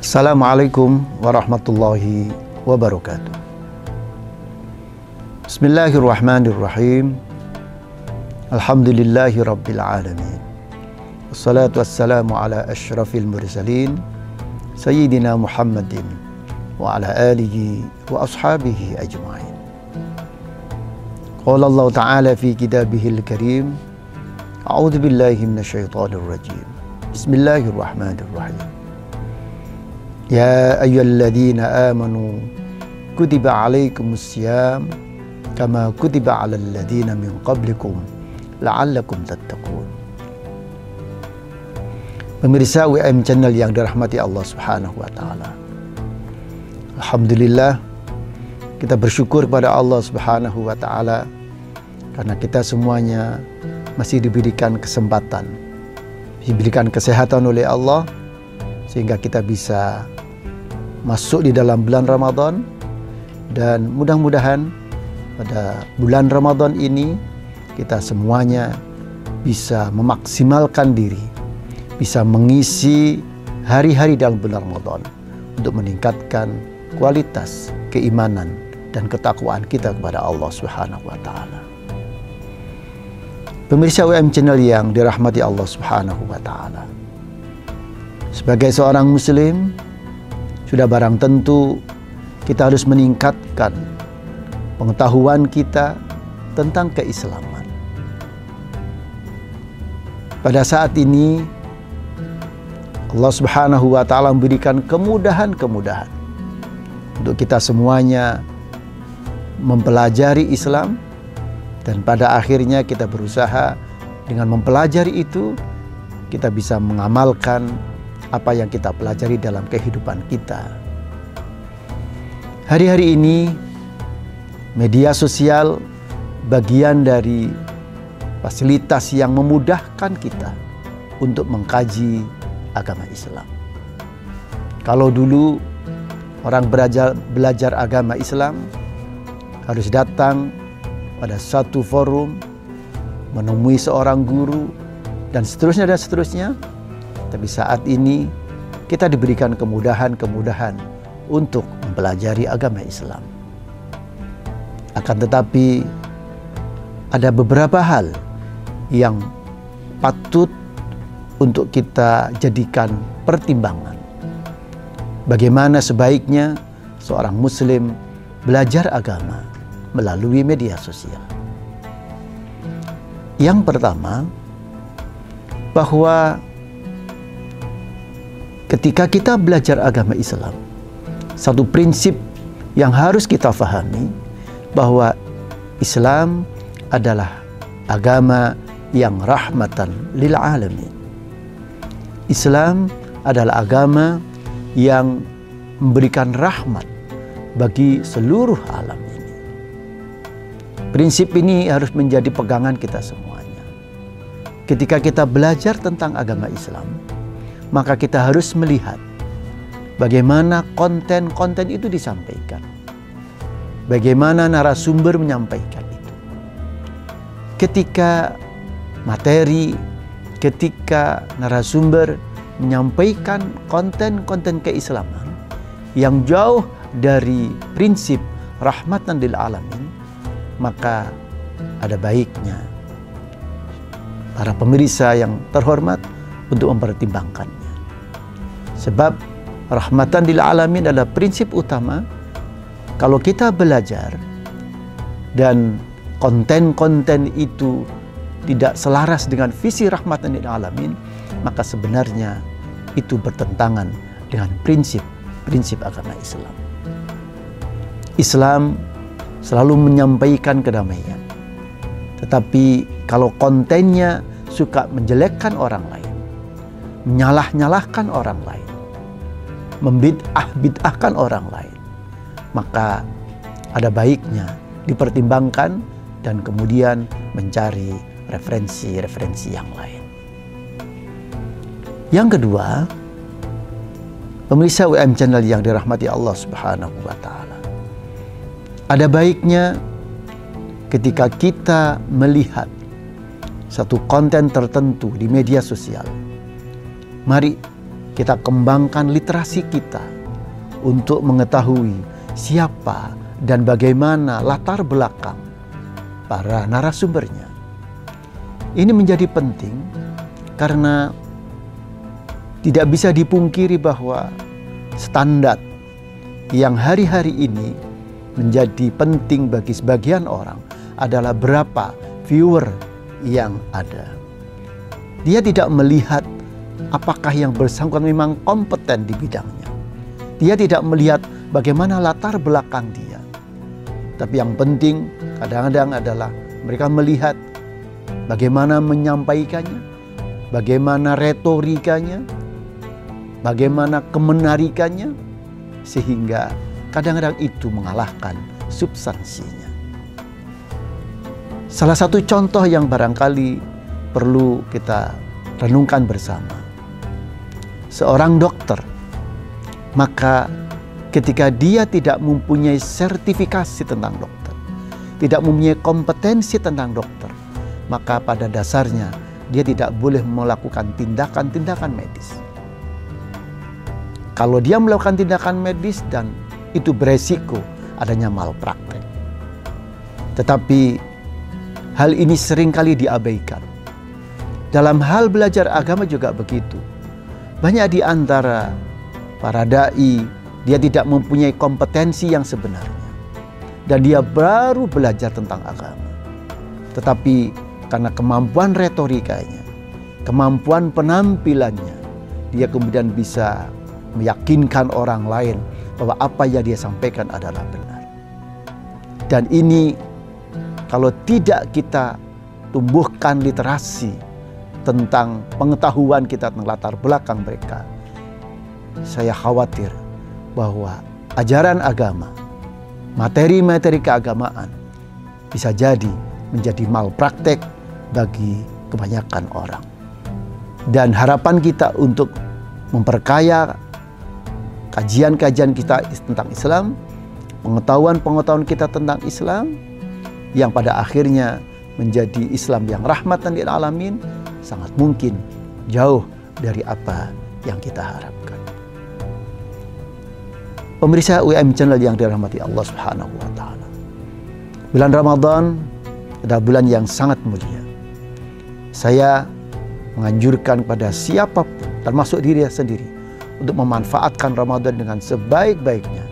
Assalamualaikum warahmatullahi wabarakatuh. Bismillahirrahmanirrahim. Alhamdulillahi rabbil alamin. Wassalatu wassalamu ala asyrafil mursalin Sayyidina Muhammadin wa ala alihi wa ashabihi ajma'in. Qala Allah Ta'ala fi kitabihil karim. A'udzu billahi minasyaitonir rajim. Bismillahirrahmanirrahim. Ya ayyuhalladzina amanu kutiba alaikumus syiyam kama kutiba alal ladzina min qablikum la'allakum tattaqun. Pemirsa WM Channel yang dirahmati Allah Subhanahu wa taala. Alhamdulillah, kita bersyukur kepada Allah Subhanahu wa taala karena kita semuanya masih diberikan kesempatan, diberikan kesehatan oleh Allah sehingga kita bisa masuk di dalam bulan Ramadan, dan mudah-mudahan pada bulan Ramadan ini kita semuanya bisa memaksimalkan diri, bisa mengisi hari-hari dalam bulan Ramadan untuk meningkatkan kualitas keimanan dan ketakwaan kita kepada Allah Subhanahu wa taala. Pemirsa WM Channel yang dirahmati Allah Subhanahu wa taala. Sebagai seorang muslim, sudah barang tentu kita harus meningkatkan pengetahuan kita tentang keislaman. Pada saat ini Allah Subhanahu wa taala memberikan kemudahan-kemudahan untuk kita semuanya mempelajari Islam, dan pada akhirnya kita berusaha dengan mempelajari itu kita bisa mengamalkan apa yang kita pelajari dalam kehidupan kita. Hari-hari ini media sosial bagian dari fasilitas yang memudahkan kita untuk mengkaji agama Islam. Kalau dulu orang belajar agama Islam harus datang pada satu forum, menemui seorang guru, dan seterusnya dan seterusnya. Tapi saat ini kita diberikan kemudahan-kemudahan untuk mempelajari agama Islam. Akan tetapi ada beberapa hal yang patut untuk kita jadikan pertimbangan. Bagaimana sebaiknya seorang muslim belajar agama melalui media sosial. Yang pertama, bahwa ketika kita belajar agama Islam, satu prinsip yang harus kita fahami bahwa Islam adalah agama yang rahmatan lil alamin. Islam adalah agama yang memberikan rahmat bagi seluruh alam ini. Prinsip ini harus menjadi pegangan kita semuanya. Ketika kita belajar tentang agama Islam, maka kita harus melihat bagaimana konten-konten itu disampaikan, bagaimana narasumber menyampaikan itu. Ketika materi, ketika narasumber menyampaikan konten-konten keislaman yang jauh dari prinsip rahmatan lil alamin, maka ada baiknya para pemirsa yang terhormat untuk mempertimbangkannya. Sebab rahmatan lil alamin adalah prinsip utama. Kalau kita belajar dan konten-konten itu tidak selaras dengan visi rahmatan lil alamin, maka sebenarnya itu bertentangan dengan prinsip agama Islam. Islam selalu menyampaikan kedamaian. Tetapi kalau kontennya suka menjelekkan orang lain, menyalah-nyalahkan orang lain, membid'ah-bid'ahkan orang lain, maka ada baiknya dipertimbangkan dan kemudian mencari referensi-referensi yang lain. Yang kedua, pemirsa WM Channel yang dirahmati Allah Subhanahu wa taala, ada baiknya ketika kita melihat satu konten tertentu di media sosial, mari kita kembangkan literasi kita untuk mengetahui siapa dan bagaimana latar belakang para narasumbernya. Ini menjadi penting karena tidak bisa dipungkiri bahwa standar yang hari-hari ini menjadi penting bagi sebagian orang adalah berapa viewer yang ada. Dia tidak melihat apakah yang bersangkutan memang kompeten di bidangnya. Dia tidak melihat bagaimana latar belakang dia. Tapi yang penting kadang-kadang adalah mereka melihat bagaimana menyampaikannya, bagaimana retorikanya, bagaimana kemenarikannya, sehingga kadang-kadang itu mengalahkan substansinya. Salah satu contoh yang barangkali perlu kita renungkan bersama. Seorang dokter, maka ketika dia tidak mempunyai sertifikasi tentang dokter, tidak mempunyai kompetensi tentang dokter, maka pada dasarnya dia tidak boleh melakukan tindakan-tindakan medis. Kalau dia melakukan tindakan medis dan itu beresiko adanya malpraktek. Tetapi hal ini seringkali diabaikan. Dalam hal belajar agama juga begitu. Banyak di antara para dai, dia tidak mempunyai kompetensi yang sebenarnya. Dan dia baru belajar tentang agama. Tetapi karena kemampuan retorikanya, kemampuan penampilannya, dia kemudian bisa meyakinkan orang lain bahwa apa yang dia sampaikan adalah benar. Dan ini kalau tidak kita tumbuhkan literasi tentang pengetahuan kita tentang latar belakang mereka, saya khawatir bahwa ajaran agama, materi-materi keagamaan bisa jadi menjadi malpraktek bagi kebanyakan orang. Dan harapan kita untuk memperkaya kajian-kajian kita tentang Islam, pengetahuan-pengetahuan kita tentang Islam, yang pada akhirnya menjadi Islam yang rahmatan lil alamin, sangat mungkin jauh dari apa yang kita harapkan. Pemirsa UM Channel yang dirahmati Allah Subhanahu wa taala. Bulan Ramadan adalah bulan yang sangat mulia. Saya menganjurkan pada siapapun, termasuk diri saya sendiri, untuk memanfaatkan Ramadan dengan sebaik-baiknya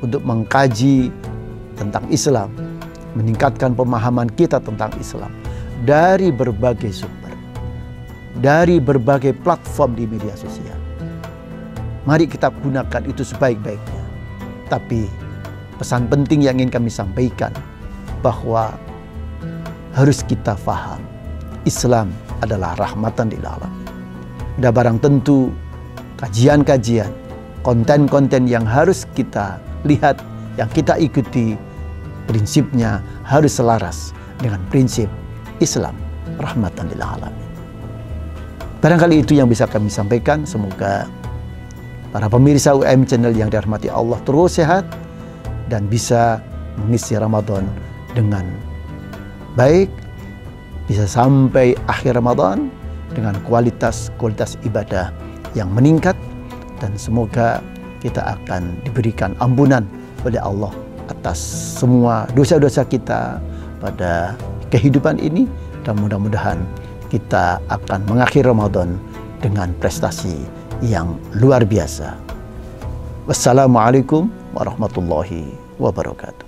untuk mengkaji tentang Islam, meningkatkan pemahaman kita tentang Islam dari berbagai sumber, dari berbagai platform di media sosial. Mari kita gunakan itu sebaik-baiknya. Tapi pesan penting yang ingin kami sampaikan bahwa harus kita faham Islam adalah rahmatan lil alamin. Ada barang tentu kajian-kajian, konten-konten yang harus kita lihat, yang kita ikuti, prinsipnya harus selaras dengan prinsip Islam rahmatan lil alamin. Barangkali itu yang bisa kami sampaikan. Semoga para pemirsa UM Channel yang dirahmati Allah terus sehat dan bisa mengisi Ramadan dengan baik, bisa sampai akhir Ramadan dengan kualitas ibadah yang meningkat, dan semoga kita akan diberikan ampunan oleh Allah atas semua dosa-dosa kita pada kehidupan ini, dan mudah-mudahan kita akan mengakhiri Ramadan dengan prestasi yang luar biasa. Wassalamualaikum warahmatullahi wabarakatuh.